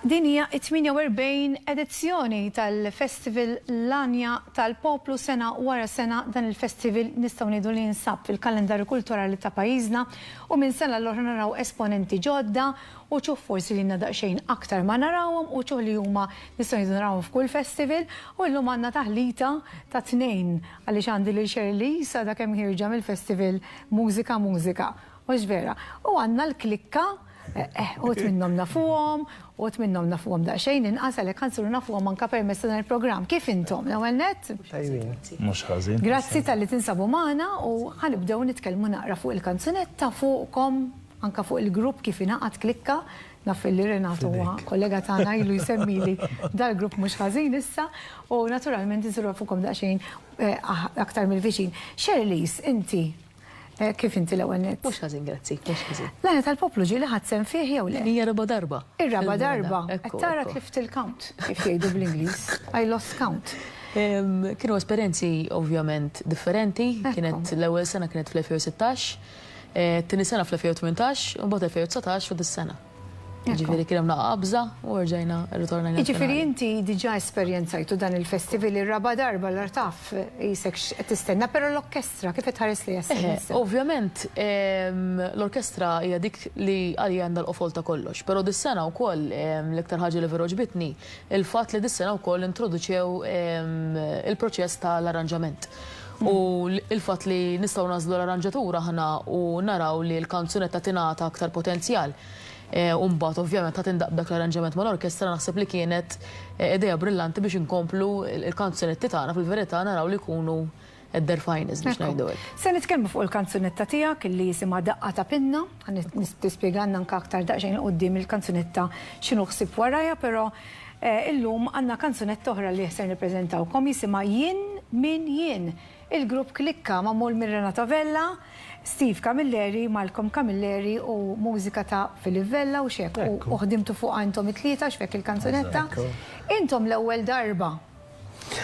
Din hija 48 edizzjoni tal-Festival Lanja tal-Poplu sena wara sena. Dan il-festival nistgħu ngħidu li jinsab fil-kalendarju kulturali ta' pajjiżna u minn sena l-oħra naraw esponenti ġodda u ċuħ forsi li daqsxejn aktar ma narawhom u ċuħ li huma nistgħu ngħidu narawhom f'kull festival u llum għandna taħlita ta' tnejn għaliex għandi lil Shirley sada kemm ħirġa mill-festival Mużika mhux vera. U għandna l-klikka uħt minnom nafuhom, uħt minnom nafuhom daqsxejn inqas għalhekk ħansuru nafuhom anke permezz dan il-programm. Kif intom l-ewwel nett? Mhux ħażin. Grazzi tal-li tinsabu magħna u ħanibdew nitkellmu naqra fuq il-kanzunetta fuqkom anke fuq il-grupp kif ingħaqad klikka. Naf li Renato huwa kollega tagħna ilu jsemmili dal-grupp mhux ħażin issa u naturalment insiru fuqhom daqsxejn aktar mill-viċin. Shirley's, inti kif inti l-ewwel nett? Mhux ħażin, grazzi, mhux ħażin. Lajna tal-Poplu ġieli ħadsem fih jew le? Hija raba darba. Ir-raba darba. Qed tara tlift il-count kif jgħidu bl-Ingliż. I lost count. Kienu esperjenzi ovvjament differenti. Kienet l-ewwel sena kienet fl-2016, tieni sena fl-2018 u mbagħad 2019 u dis-sena. Ġifieri kien hemm qabża u rġajna rritornajna. Ġifieri inti diġà esperjenzajtu dan il-festival ir-raba darba l-artaf jisek qed tistenna, però l-orkestra kif qed tħares li jessem? Ovvjament l-orkestra hija dik li għalija għandha l-qofol ta' kollox, però dis-sena wkoll l-iktar ħaġa li veru ġbitni il-fatt li dis-sena wkoll introduċew il-proċess tal-arranġament. U il-fatt li nistgħu nażlu l-arranġatura ħana u naraw li l-kanzunetta tingħata aktar potenzjal. Umbat, ovvjament, ta' tindaq dak l-arranġament ma' l-orkestra naħseb li kienet ideja brillanti biex inkomplu il-kanzunetti tagħna fil-verità naraw li jkunu their finest biex ngħidu hekk. Se nitkellmu fuq il-kanzunetta tiegħek illi jisimha Daqqa ta' Pinna, tispjegana anke aktar daqsxejn quddiem il-kanzunetta x'inhu ħsieb warajja, però illum għandna kanzunetta oħra li se nippreżentawkom jisimha Jien min jien. Il-grupp Klikka magħmul minn Renato Vella, Steve Camilleri, Malcolm Camilleri u mużika ta' Filip Vella u xek. U ħdimtu fuq intom it-tlieta x'fek il-kanzunetta. Intom l-ewwel darba.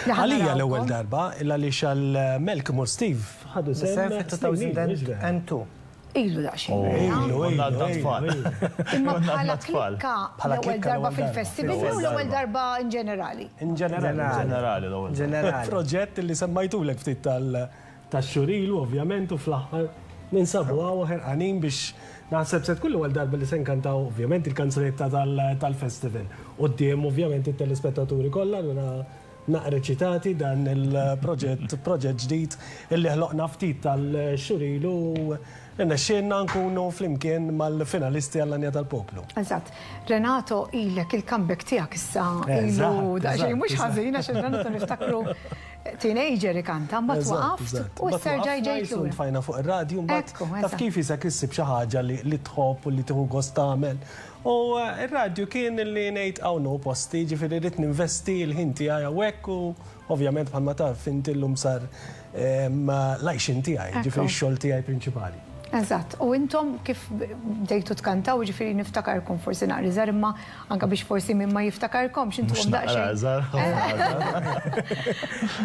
Għalija l-ewwel darba, illa li Malcolm u Steve ħadu sem 2002. Ilu daqsxejn. Imma bħala Klikka l-ewwel darba fil-festival u l-ewwel darba in ġenerali. In ġenerali l-ewwel. Proġett li semmajtulek ftit tax-xurilu ovvjament u fl-aħħar ninsabu għaw ħerqanin biex naħseb se tkun l-ewwel darba li se nkantaw ovvjament il-kanzunetta tal-festival. Quddiem ovvjament it-telespettaturi kollha naqra ċitati dan il-proġett ġdid illi ħloqna ftit tal-xurilu xenna nkunu flimkien mal-finalisti għall-Lanja tal-Poplu. Eżatt. Renato, ilek il-comeback tiegħek issa ilu daqsxejn mhux ħażin għax Renato niftakru teenager ikanta, mbagħad waqaft u s-serġa' ġejt lura. Fajna fuq ir-radju mbagħad taf kif isek issib xi ħaġa li tħobb u li tieħu gost tagħmel. U ir-radju kien li ngħid hawn posti, ġifieri rid ninvesti l-ħin tiegħi hawnhekk u ovvjament bħalma taf inti llum sar l-għajxin tiegħi, ġifieri x-xogħol tiegħi prinċipali. Eżatt, u intom kif bdejtu tkantaw ġifieri niftakarkom forsi naqri żgħar imma anke biex forsi minn ma jiftakarkom x'intom daqsxejn.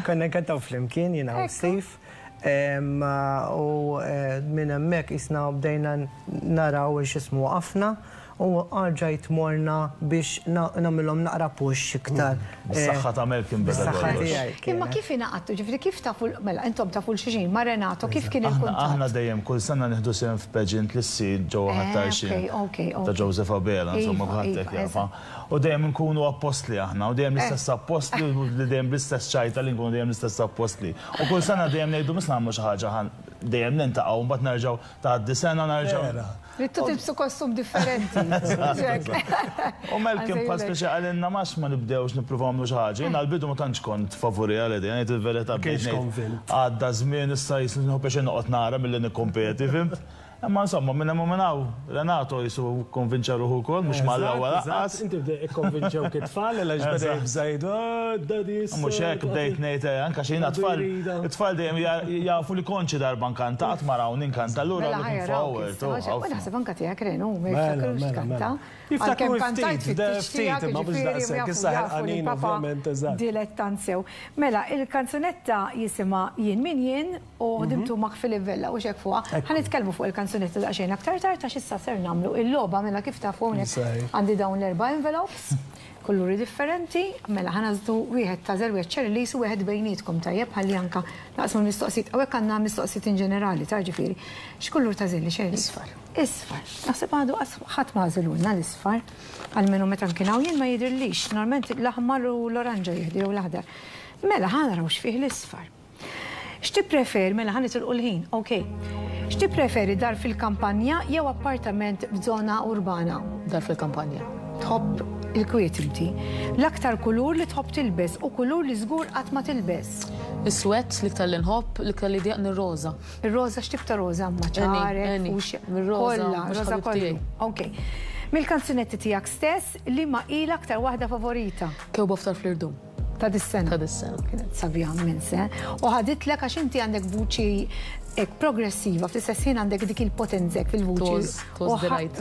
Konna nkantaw flimkien jiena u Steve u minn hemmhekk isna bdejna naraw x'ismu waqafna u ġajt morna biex nagħmilhom naqra push iktar. Bis-saħħa ta' Malcolm beda. Imma kif ingħaqadtu, ġifieri kif tafu mela intom tafu l-xi ma' Renato kif kien il-kuntatt? Aħna dejjem kull sena nieħdu sehem f'pageant li ssir ġewwa ħadd ta' Joseph Abela, insomma bħaltek jafa. U dejjem nkunu appostli aħna, u dejjem l-istess appostli u dejjem l-istess ċajta li nkunu dejjem l-istess appostli. U kull sena dejjem ngħidu mis nagħmlu xi ħaġa dejjem nintaqgħu mbagħad nerġgħu tgħaddi sena nerġgħu. Rittu tilbsu kostum differenti. U Malcolm bħal speċi għalinna max ma nibdewx nippruvaw nagħmlu xi ħaġa. Jiena għall-bidu ma tantx kont favori għal idea, ngħid il-verità bdejt għadda żmien issa jisnu biex noqgħod nara milli nikkompeti, fimt? Imma insomma minn hemm minnaw Renato jisu konvinċa ruħu wkoll mhux mal-ewwel laqqas. Inti ikkonvinċew kit-tfal għal beda jibżajdu daddy. Mhux hekk bdejt ngħid anke xi it-tfal dejjem jafu li konċi darba nkantat ma raw ninkanta lura looking forward. Naħseb anke tiegħek Renu ma jiftakrux kanta. Jiftakru ftit ma biex daqshekk issa ħerqanin ovvjament eżatt. Dilettant sew. Mela, il-kanzunetta jisimha Jien min jien u ħdimtu ma' Filip Vella u xek fuqha. Ħanitkellmu fuq il-kanzunetta kanzunetta daqsxejn aktar tard għax issa ser nagħmlu il-logħba mela kif tafu hawnhekk għandi dawn l4 envelopes, kulluri differenti, mela ħanażdu wieħed ta' żel wieħed ċerri li jisu wieħed bejnietkom tajjeb ħalli anka naqsmu mistoqsijiet hawnhekk għandna mistoqsijiet in ġenerali ta' ġifieri. X'kullur ta' żelli ċerri? Isfar. Isfar. Naħseb għadu ħadd ma żilulna l-isfar. Għalmenu meta nkinaw jien ma jidhirlix, normalment l-aħmar u l-oranġa jieħdu jew l-aħdar. Mela ħanaraw x'fih l-isfar. X'tippreferi mela ħanitilqu l-ħin, okej. X'tippreferi dar fil-kampanja jew appartament f'żona urbana? Dar fil-kampanja. Tħobb il-kwiet inti. L-aktar kulur li tħobb tilbes u kulur li żgur qatt ma tilbes. Is-swed l-iktar li nħobb, l-iktar li diaqni r-roża. Ir-roża x'tib ta' roża ma ċarek u mir-roża, roża kollu. Okej. Mill-kanzunetti tiegħek stess li ma ilha aktar waħda favorita. Kewba ftar fl-irdum. Ta' dis-sena. Ta' dis-sena. Kienet sabiħa minn se. U ħaditlek għax inti għandek vuċi progressiva, fl-istess ħin għandek dik il-potenzek fil-vuċi.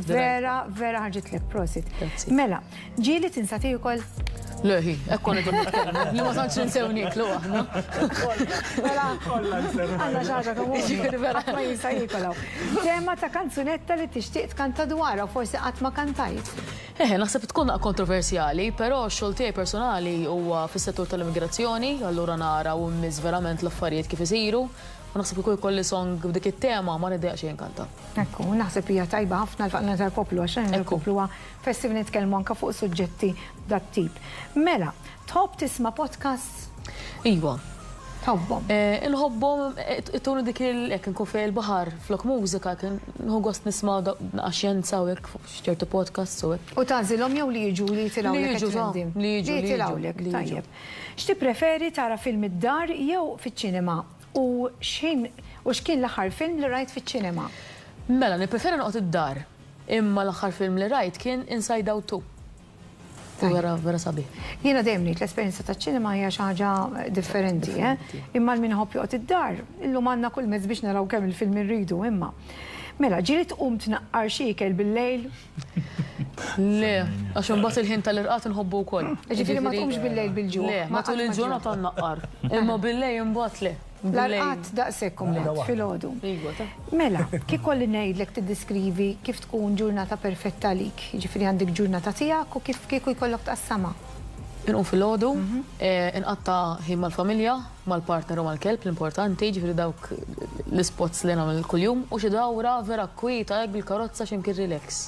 Vera ħarġitlek, prosit. Mela, ġieli tinsati wkoll? Leħi, ekkon id li ma tantx ninsewnik lu aħna. Għanna ġaġa komuni. Ma jinsa jikolaw. Tema ta' kanzunetta li tixtieq tkanta dwarha u forsi qatt ma kantajt. Naħseb tkun kontroversjali, però x-xogħol tiegħi personali huwa fis-settur tal-immigrazzjoni, allura nara u mmiss verament l-affarijiet kif isiru. U naħseb li kolli song b'dik it-tema ma niddeq xejn kanta. Ekku, naħseb hija tajba ħafna l-faqna tal-poplu għax il-poplu huwa festival nitkellmu anke fuq suġġetti dat-tip. Mela, tħobb tisma' podcasts? Iva. Tħobbhom. Inħobbhom itunu dik hekk inkun fejn il-baħar flok mużika kien nħu gost nisma' xjenza u hekk ċertu podcasts u hekk. U tagħżilhom jew li jiġu li jitilgħulek li jiġu jitilgħulek tajjeb. X'tippreferi tara film id-dar jew fiċ-ċinema? U x'kien l-aħħar film li rajt fiċ-ċinema? Mela, nippreferi noqgħod id-dar. Imma l-aħħar film li rajt kien Inside Out 2. Vera sabiħ. Jiena dejjem ngħid l-esperjenza taċ-ċinema hija xi ħaġa differenti, imma l-min iħobb joqgħod id-dar. Illum għandna kull mezz biex naraw kemm il-film irridu, imma. Mela, ġieli tqum tnaqqar xi ikel bil-lejl? Le, għax imbagħad il-ħin tal-irqat inħobbu wkoll. Ġifieri ma tqumx bil-lejl bil-ġuq. Le, matul il-ġurnata naqqar. Imma bil-lejl imbagħad le. L-arqat daqsekkum fil-ħodu. Mela, kif kolli ngħidlek tiddeskrivi kif tkun ġurnata perfetta lik? Ġifieri għandek ġurnata tiegħek u kif kieku jkollok tqassama? Inqum fil-ħodu, inqatta ħin mal-familja, mal-partner u mal-kelb l-importanti, ġifieri dawk l-spots li nagħmel kuljum u xi dawra vera kwieta hekk bil-karozza x'imkien relax.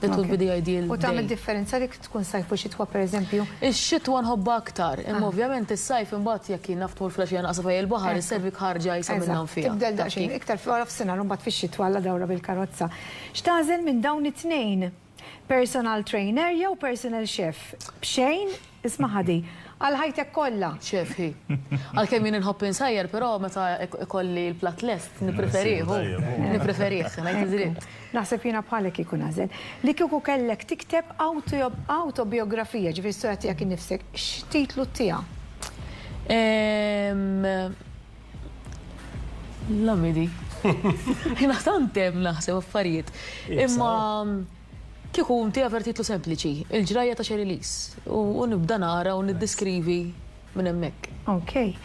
That would be the ideal. U tagħmel differenza li tkun sajf u xitwa pereżempju? Ix-xitwa nħobba aktar, imma ovvjament is-sajf imbagħad jekk naftmu l-flaxija naqsa fejn il-baħar, is-servik ħarġa jisa minnhom fiha. Tibdel daqsxejn iktar wara f'sinar imbagħad fix-xitwa alla dawra bil-karozza. X'tażel minn dawn it-tnejn? Personal trainer jew personal chef? B'xejn isma' ħadi. Għal ħajtek kollha. Chef hi. Għalkemm jien inħobb insajjar, però meta ikolli l-platt lest nippreferih. Naħseb jiena bħalek ikun għażel. Li kieku kellek tikteb autobiografija, ġifieri storja tiegħek innifsek, x'titlu tiegħha? L-amidi. Jiena tantem naħseb affarijiet. Imma kieku tiegħek titlu sempliċi, il-ġrajja ta' Xeri Lis. U nibda nara u niddeskrivi minn hemmhekk. Okej.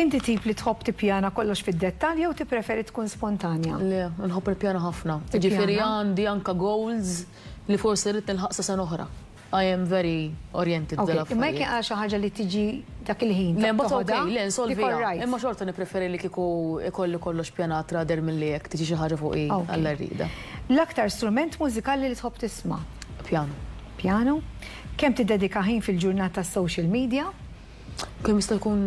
Inti tip li tħobb tippjana kollox fid-dettalj jew tippreferi tkun spontanja? Le, nħobb nippjana ħafna. Ġifieri għandi anke goals li forsi rrid nilħaq sa sena oħra. I am very oriented dal-affarijiet. Imma jkun għal xi ħaġa li tiġi dak il-ħin. Le, mbagħad okej, le nsolvija. Imma xorta nippreferi li kieku ikolli kollox pjanat rader milli jekk tiġi xi ħaġa fuqi alla rrida. L-aktar strument mużikali li tħobb tisma'? Pjano. Pjano? Kemm tiddedika ħin fil-ġurnata tas-social media? Kemm jista' jkun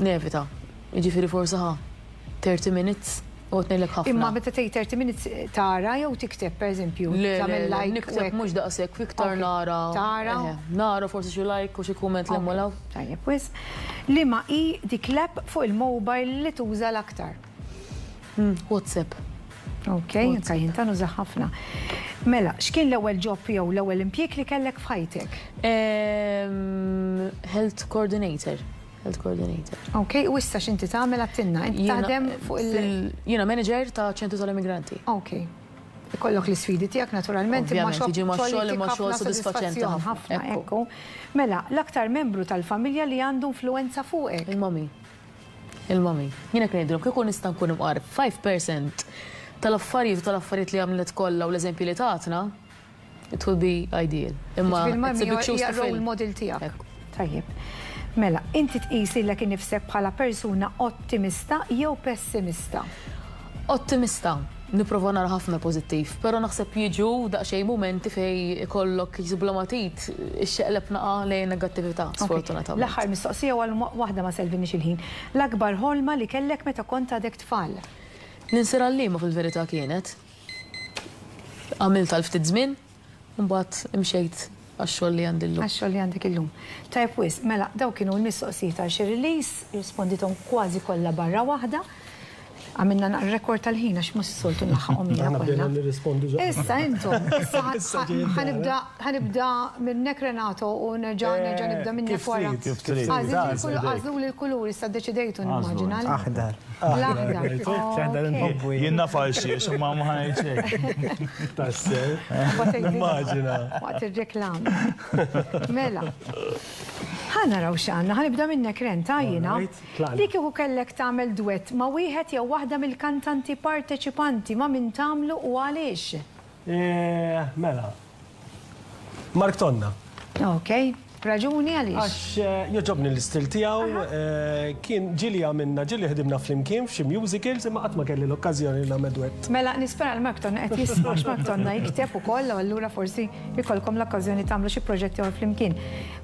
nevita. Jiġifieri forsi 30 minutes u tnejlek ħafna. Imma meta tgħid 30 minutes tara jew tikteb pereżempju tagħmel like. Nikteb mhux daqshekk iktar nara. Tara. Nara forsi xi like u xi kumment li mmolaw. Tajjeb wis. Liema hi dik l-app fuq il-mobile li tuża l-aktar? WhatsApp. Okej, kajjin ta' nuża ħafna. Mela, x'kien l-ewwel job jew l-ewwel impjieg li kellek f'ħajtek? Health coordinator. Okej, u issa x'inti tagħmel għattinna? Inti taħdem fuq Jiena manager ta' ċentru tal-immigranti. Okej. Ikollok l-isfidi tiegħek naturalment imma xogħol sodisfaċenti ħafna. Ekku. Mela, l-aktar membru tal-familja li għandu influenza fuqek? Il-mami. Jiena kien ngħidilhom kieku nista' nkun imqarb 5% tal-affarijiet li għamlet kollha u l-eżempji li tatna, it will be ideal. Imma it's a big shoes to fill. Il-model tiegħek. Tajjeb. Mela, inti tqisi lek innifsek bħala persuna ottimista jew pessimista? Ottimista. Niprofa nara ħafna pożittiv, però naħseb jiġu daqsxejn momenti fej ikollok jiżblamatit ix-xeqleb naqa' lejn negattività, sfortunatament. L-aħħar mistoqsija għal waħda ma selvinix il-ħin. L-akbar ħolma li kellek meta kont għadek tfal? L-insir għallima fil-verità kienet. Għamilt għal ftit żmien, mbagħad imxejt għax-xogħol li għandillu. Għax-xogħol li għandek illum. Tajb wis, mela daw kienu l-mistoqsijiet għal xi release, risponditom kważi kollha barra waħda. Għamilna rekord tal-ħin għax mus soltu naħħom jgħu. Issa, intom, ħanibda minnek Renato u nerġa' nibda minnek wara. Għazlu l-kulur, issa deċidejtu nimmaġina. Aħdar. L-aħdar. Jenna falxi, xumma muħanajt xek. Tasser. Immaġina. Waqt il-reklam. Mela. ħanaraw x'għandna, ħanibda minnek Renta jiena. Li kieku kellek tagħmel duett ma' wieħed jew waħda mill-kantanti parteċipanti ma' min tagħmlu u għaliex? Mela. Mark Tonna. Okej, raġuni għaliex? Għax joġobni l-istil tiegħu, kien ġili għamilna, ġili ħdimna flimkien f'xi musicals imma qatt ma kelli l-okkażjoni li nagħmel duett. Mela nispera l-Mark Tonna qed jismax Mark Tonna jikteb ukoll u allura forsi jkollkom l-okkażjoni tagħmlu xi proġetti ieħor flimkien.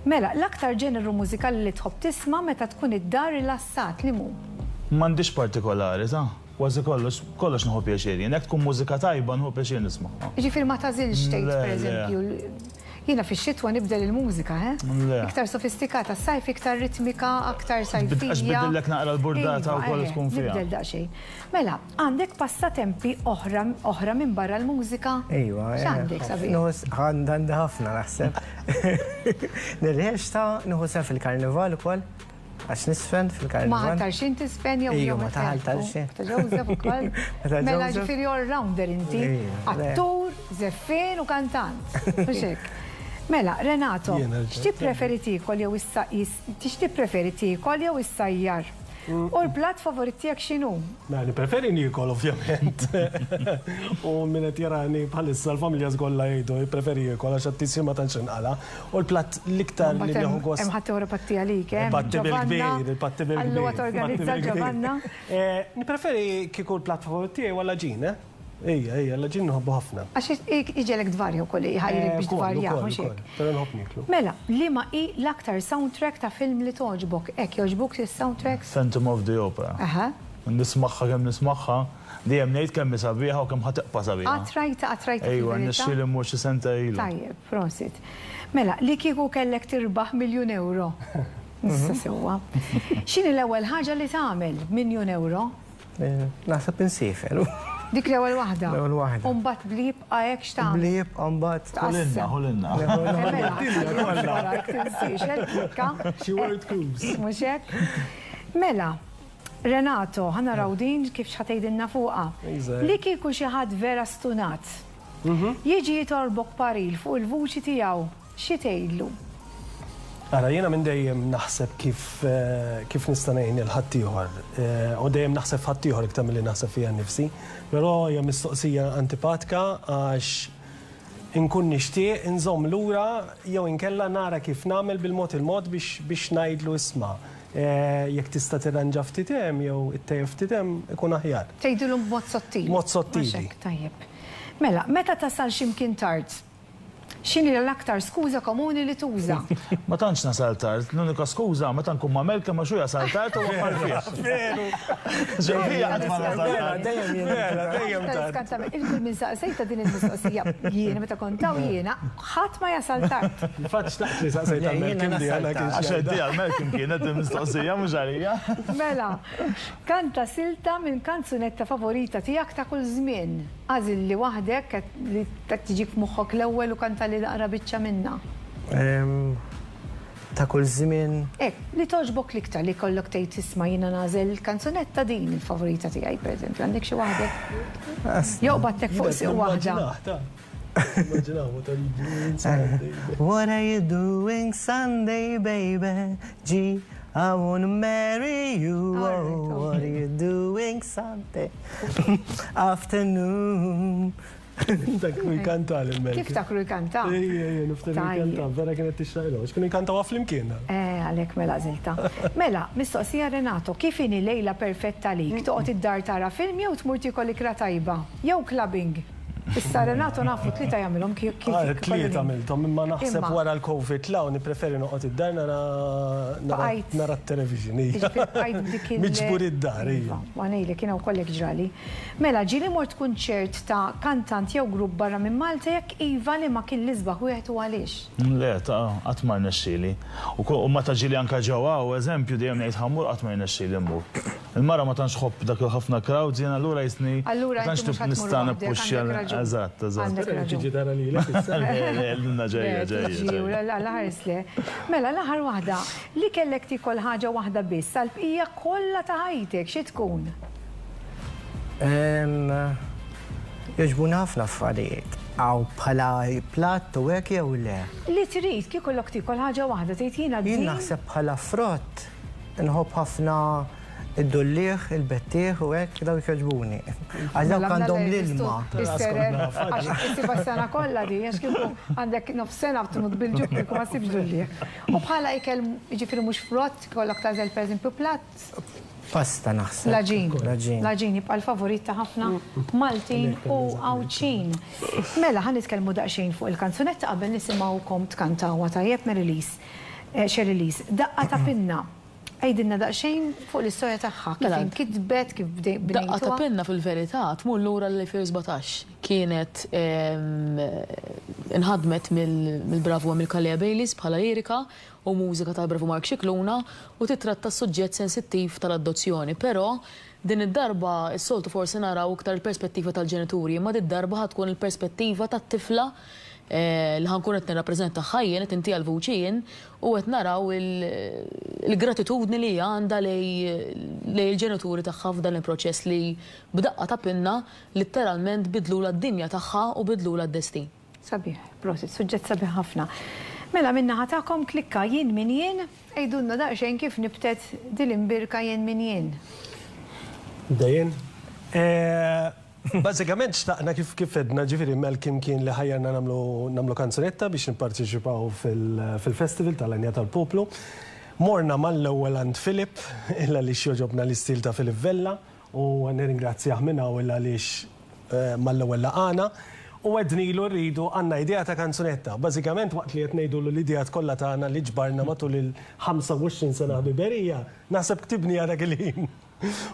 Mela, l-aktar ġeneru mużikali li tħobb tisma' meta tkun id-dar rilassat li mu? M'għandix partikolari, ta' kważi kollox nħobb pjaċir. Jekk tkun mużika tajba nħobb pjaċir nisma'. Ġifier ma tażilx tgħid pereżempju. Jiena fix-xitwa nibdel il-mużika, iktar sofistikata, sajf iktar ritmika, aktar sajfija. Għax bidillek naqra l-burdata u kollu tkun fiha. Nibdel daqsxejn. Mela, għandek passatempi oħra minn barra l-mużika? Ejwa. X'għandek sabiħ? Għandi ħafna naħseb. Nirreġta nħu fil-karnival ukoll. Għax nisfen fil-karnival. Ma ħaltarxin tisfen jew ma taħaltarxin. Ta' Joseph ukoll. Mela ġifieri all-rounder inti. Attur, zeffin u kantant. Mela, Renato, x'ti preferi tikol jew issajjar? U l-plat favorit tiegħek x'inhu? Mela, preferi nikol ovvjament. U min qed jarani bħalissa l-familja żgolla jgħidu preferi jikol għax qed ma tantx inqala. U l-platt l-iktar li nieħu gost. Hemm ħadd Ewropatti għalik, Patti bil-kbir, il-patti bil-kbir. Allura torganizza Ġovanna. Nipreferi kieku l-platt favorit tiegħi walla ġin, Ejja, l-ġin nħobbu ħafna. Għax iġelek dvarja u kolli, ħajlek biex dvarja, mux hekk. Pero nħobb niklu. Mela, li ma i l-aktar soundtrack ta' film li toġbok? Ek, joġbuk il-soundtracks? Phantom of the Opera. Aha. Nismaħħa kemm nismaħħa, dejjem ngħid kemm sabiħa u kemm ħatiqpa sabiħa. Għatrajta. Ejwa, nixxieli mhux xi senta ilu. Tajjeb, prosit. Mela, li kieku kellek tirbaħ €1,000,000. Issa sewwa. X'inhi l-ewwel ħaġa li tagħmel €1,000,000? Naħseb insifer. Dik l-ewwel waħda. L-ewwel waħda. Umbat blieb għajek x'tagħmel. Blieb umbat. Ħolinna. Xi word cruise. Mhux hekk? Mela, Renato, ħanaraw din kif x'ħatejdilna fuqha. Li kieku xi ħadd vera stunat. Jiġi jitorbok paril fuq il-vuċi tiegħu, xi tgħidlu? Ara, jiena minn dejjem naħseb kif nista' ngħin il-ħaddieħor. U dejjem naħseb ħaddieħor iktar milli naħseb fiha nnifsi. Però hija mistoqsija antipatika għax inkun nixtieq inżomm lura jew inkella nara kif nagħmel bil-mod il-mod biex ngħidlu isma' jekk tista' tirranġa ftit hemm jew ittejjeb ftit hemm ikun aħjar. Tgħidilhom b'mod sottili. Mod sottili. Tajjeb. Mela, meta tasal x'imkien tard? X'inhi l-aktar skuża komuni li tuża? Ma tantx nasal tard, l-unika skuża meta nkun ma' Melka ma' xu jasal tard u għaffar fih. Veru. Ġevija qatt ma nasal tard. Dejjem tard. Il-kull minn saqsejta din il-mistoqsija. Jiena meta kontaw jiena ħadd ma jasal tard. Fatt xtaqt li saqsejta Melkim di għalha kien Għax għeddi għal-Melkim kienet il-mistoqsija mhux għalija. Mela, kanta silta minn kanzunetta favorita tiegħek ta' kull żmien. Għażil li waħdek li tiġik f'moħħok l-ewwel u kanta li naqra biċċa minna. Ta' kull żmien. Li toġbok l-iktar li kollok tgħid tisma' jiena nagħżel kanzunetta din il-favorita tiegħi pereżempju. Għandek xi waħdek? Jew battek fuq siq waħda. What are you doing Sunday, baby? I wanna marry you, oh, what are you doing Sunday afternoon? Dak u jkanta l-Melki. Kif takru jkanta? Niftakru jkanta, vera kienet tixrajlu, xkunu jkanta għaflim kiena. Għalek mela zilta. Mela, mistoqsija Renato, kif ini lejla perfetta lik? Toqgħod id-dar tara film jew tmur tiekolli ikra tajba? Jew clubbing? Issa Renato nafu tlieta jagħmilhom kif. Tlieta għamilthom, imma naħseb wara l-Covid law nippreferi noqgħod id-dar nara t-television. Miġbur id-dar. Għanejli kienu kollek ġrali. Mela, ġili mort kunċert ta' kantant jew grupp barra minn Malta jekk iva li ma kien l-isbaħ wieħed u għaliex. Le, qatt ma rnexxieli. U meta ġieli anke ġewwa, u eżempju dejjem ngħid ħammur qatt ma rnexxieli mmur. Il-mara ma tantx ħobb dak ħafna crowds, jiena allura jisni. Allura nista' nippuxxa. Eżatt. Tiġi tara lilek issa. L-ħarsle. Mela, l-aħħar waħda, li kellek tikol ħaġa waħda biss, għal-bqija kollha ta' ħajtek, xi tkun? Jogħġbuna ħafna affarijiet. Għaw bħala platt u hekk jew le. Li trid kif kollok tikol ħaġa waħda tgħid jiena Jien naħseb bħala frott inħobb ħafna id-dullieħ, il-bettieħ u hekk daw jogħġbuni. Għax dawk għandhom l-ilma. Għax issiba s-sena kollha di, għax kieku għandek nofs sena b'tmut bil-ġuq kieku ma ssibx dullieħ. U bħala ikel jiġifieri mhux frott, kollok tażel pereżempju platt. Pasta naħseb. Laġin. Laġin jibqa' l-favorit ta' ħafna Maltin u Awċin. Mela ħan nitkellmu daqsxejn fuq il-kanzunetta qabel nisimgħukom tkantawha tajjeb Sherilise. Daqqa ta' pinna. Għajdinna daqxejn fuq l-istoria taħħa, kif kitbet, kif bdejtu. Daqqa ta' pinna fil-verità, tmur lura l-2017. Kienet inħadmet mill-bravu Emil Kalea Baylis bħala lirika u mużika tal-bravu Mark Xikluna u titratta s-suġġett sensittiv tal-adozzjoni. Però din id-darba s-soltu forsi naraw iktar il-perspettiva tal-ġenituri, imma din-darba ħatkun il-perspettiva tat-tifla li ħankun qed nirrappreżenta ħajjen qed inti għal-vuċin u qed naraw il-gratitudni li għandha lej il-ġenituri tagħha f'dan il-proċess li b'daqqa ta' pinna litteralment bidlula d-dinja tagħha u bidlula d-destin. Sabiħ, prosit, suġġett sabiħ ħafna. Mela minna ħatakom klikka jien min jien, għajdunna daqsxejn kif nibtet dil-imbirka jien min jien. Dejjen. Bazzikament xtaqna kif edna ġifiri Melkim kien li ħajjarna namlu kanzunetta biex nipparteċipaw fil-festival tal-Anja tal-Poplu. Morna mal-ewwel għand Filip, illa li xjoġobna l-istil ta' Filip Vella, u nirringrazzjah minna u illa li mal-ewwel laqana. U għednilu rridu għanna idea ta' kanzunetta. Bazzikament waqt li għetnejdu l-idejat kollha tagħna li ġbarna matul il-25 sena ħbiberija, naħseb ktibni għara għilin.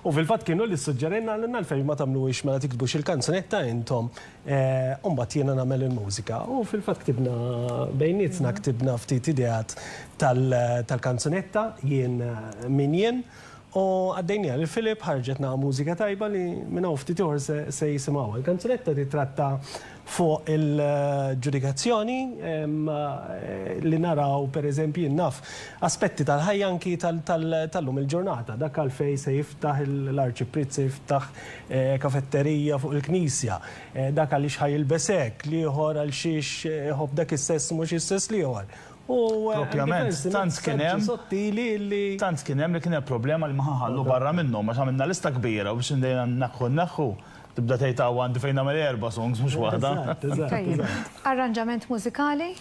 U fil-fat kienu li s-sugġerenna għallinna l-fej ma tamlu ix ma tiktbux il-kanzunetta intom umbat jena namel il-mużika. U fil-fat ktibna bejnietna ktibna ftit idejat tal-kanzunetta jien min jien u għaddejni għal il-Filip ħarġetna mużika tajba li minna u ftit uħor se jisimaw. Il-kanzunetta titratta fuq il-ġudikazzjoni li naraw per eżempju naf aspetti tal-ħajjanki tal-lum il-ġurnata. Dak għal-fej se jiftaħ l-arċiprit, se jiftaħ kafetterija fuq il-knisja. Dak għal ixħaj il-besek li jħor għal xiex jħob dak il-sess mux il-sess li jħor. Propjament, tant kienem li kienem problema li maħħallu barra minnom, għax għamilna lista kbira u biex ndejna naħħu. Tibda tejta għandi fejn għamil 4 songs, mux wahda. Arranġament mużikali?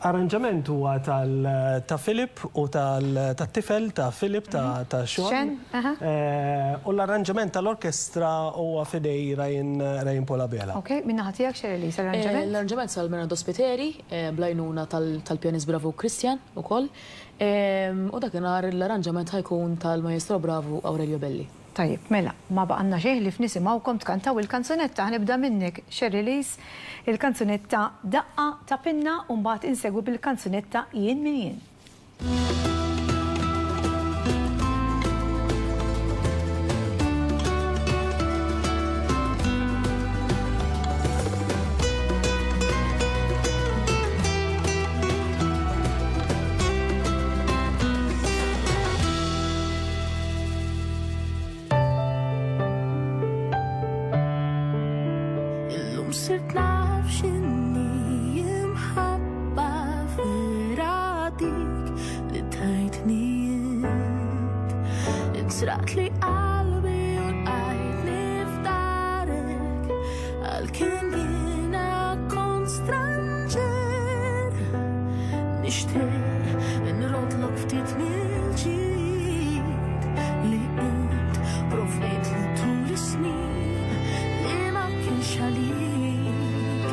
Arranġament huwa ta' Filip u tat-tifel ta' Filip ta' Xon. U l-arranġament tal-orkestra huwa fidej Rajn Polabela. Ok, minna ħatijak Sherilise arranġament? L-arranġament sal-Menard Ospiteri, blajnuna tal-pjanist Bravu Kristjan u koll. U dakinhar l-arranġament ħajkun tal-Maestro Bravu Aurelio Belli. Tajib, mela, ma baqanna xeħ li f'nisimgħukom tkantaw il-kanzunetta, ħnibda minnek Sherilise, il-kanzunetta Daqqa ta' pinna u mbagħad insegwu bil-kanzunetta Jien min jien. Sirt naf x'inni imħabba firadik li tajtni sraqt li qalbi u l-qajtni f'darek għal-kien jiena kont stranger nishtiq nrodlok ftit mill-ġid li int provejt li tul is-snin li ma kienx għalik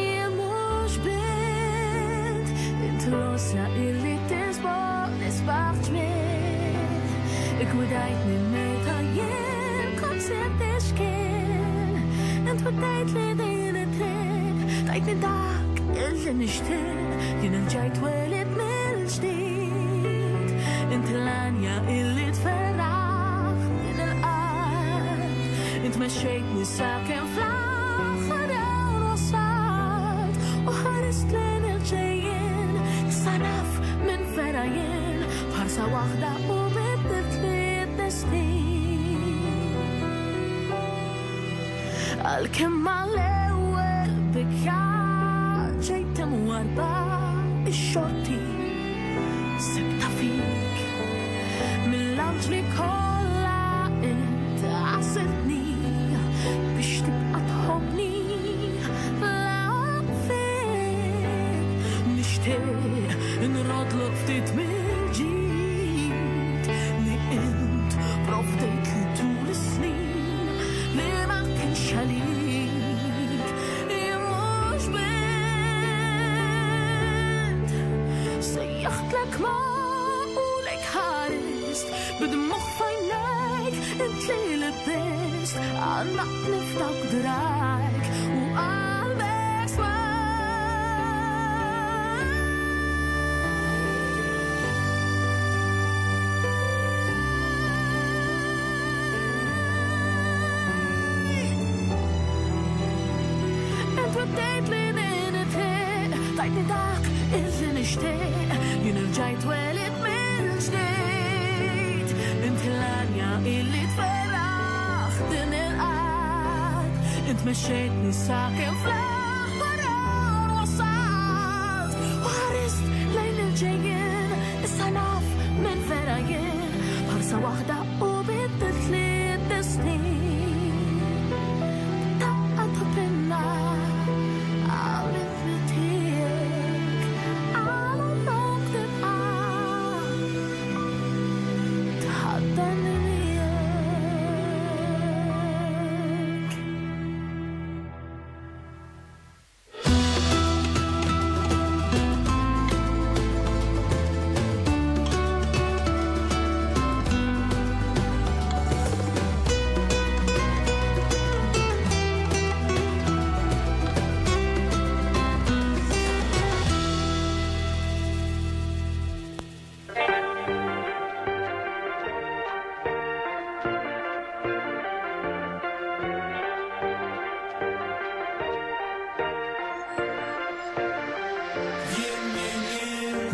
jien mhux bint int rosa illi nisbaħ ġmiel ikwidajtni meta jien kont sirt ixkien int weddejt li din it-triq tajtni dak illi nixtieq jien irġajt welid mill-ġdid int l-anja illi tferraħ din il-qalb int mexxejtni sakemm fl-aħħar dawn wasalt u ħarist lejn il-ġejjien issa naf minn vera jien bħarsa waħda u bidlet li d-destin għal-kemm mal-ewwel bikjar ġejtem warba ix-xorti sibta fik mill-anġli kollha int għasirtni biex tibqa' tħobbni fl-għafin nixtieq nrodlok ftit mill-ġid li int provdejt li tul is-snin li ma kienx għalik jien mhux bint sejjaħtlek maqulek ħarist bidmugħ f'għajnejk int li lebist għandna niftak drajk u qalbek swaj weddejt li din it-triq tajtni dak illi nixtieq jien irġajt welid mill-ġdid int l-anja illi tferraħ din il-qalb int mexxejtni sakemm fl-aħħar dawn wasalt u ħarist lejn il-ġejjien issa naf minn vera jien bħarsa waħda u bidlet li d-destin daqqa ta' pinna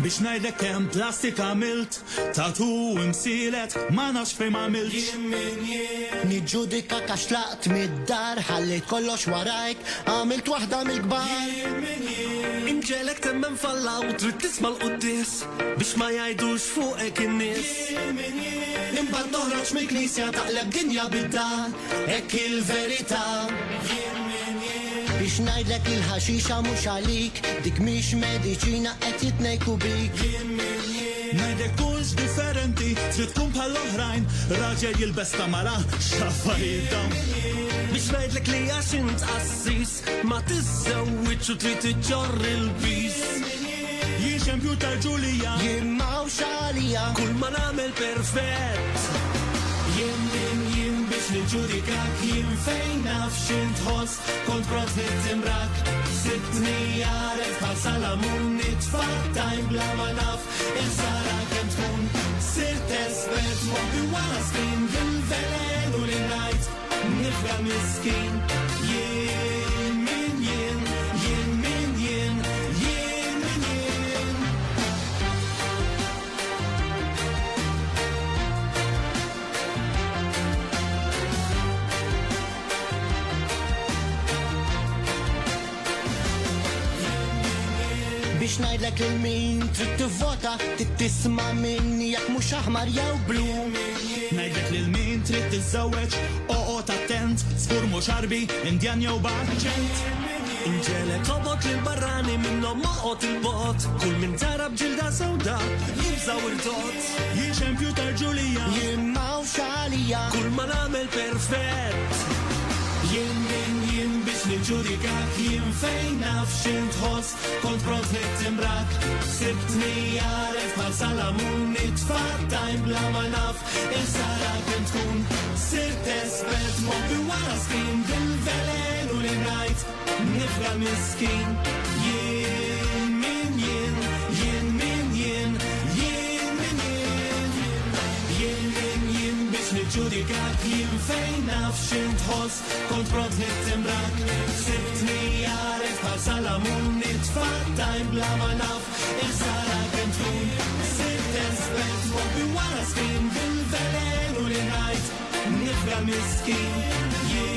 biex najdlek kem plastik għamilt tatu imsilet ma nafx fejn għamilt Niġġudika kax tlaqt mid-dar ħallejt kollox warajk għamilt waħda mill-kbar Inġelek temmen falla u trid tisma' l-qudies biex ma jgħidux fuqek in-nies Imbagħad toħroġ mill-knisja taqleb dinja bid-dar hekk il-verità Biex ngħidlek il-ħaxixa mhux għalik dik mhix mediċina qed jitnejku bik Najdlek kunx differenti trid tkun bħall-oħrajn raġel jilbes tamara x'affarijiet dawn biex ngħidlek li għax int qassis ma tiżżewwiġ u trid iġġorr il-bis Jien xempju tal-Ġulija Jien m'hawnx għalija kull ma nagħmel perfett Jien biex niġġudikak jien fejn naf x'intħoss kont profit imrak Sibtni għaref bħal salamun nitfat tajn bla ma naf il-sara kemm tkun Sirt espert mobi wara skin bil-velenu li ngħid nifra miskin Jien min jien Biex ngħidlek lil min trid tivvota trid tisma' minni jekk mhux aħmar jew blu Najdlek li trid tiżżewweġ, oqgħod attent, żgur mhux arbi, indjan jew baċċent. Inġelek qobot l-barrani minnom moqot il-bot, kull min tara bġilda sewda, jibżaw il-tot. Jien xempju tarġulija, jien mawxalija, kull ma nagħmel perfett. jien biex niġġudikak, jien fejn naf x'intħoss, kont profitt imbrak. Sibtni għaref bħal salamun nitfattajn bla ma naf, il-sara kien tkun sirt espert, mobbi wara skrin bil-velenu li ngħid, nifra miskin. Jien min jien, jien min jien, jien min jien, jien biex niġġudikak, jien fejn naf x'intħoss, kont profitt imbrak. Sibtni għaref bħal salamun nitfattajn bla ma naf, il-sara kien tkun sirt espert, mobbi wara skrin bil-velenu li ngħid, nifra miskin.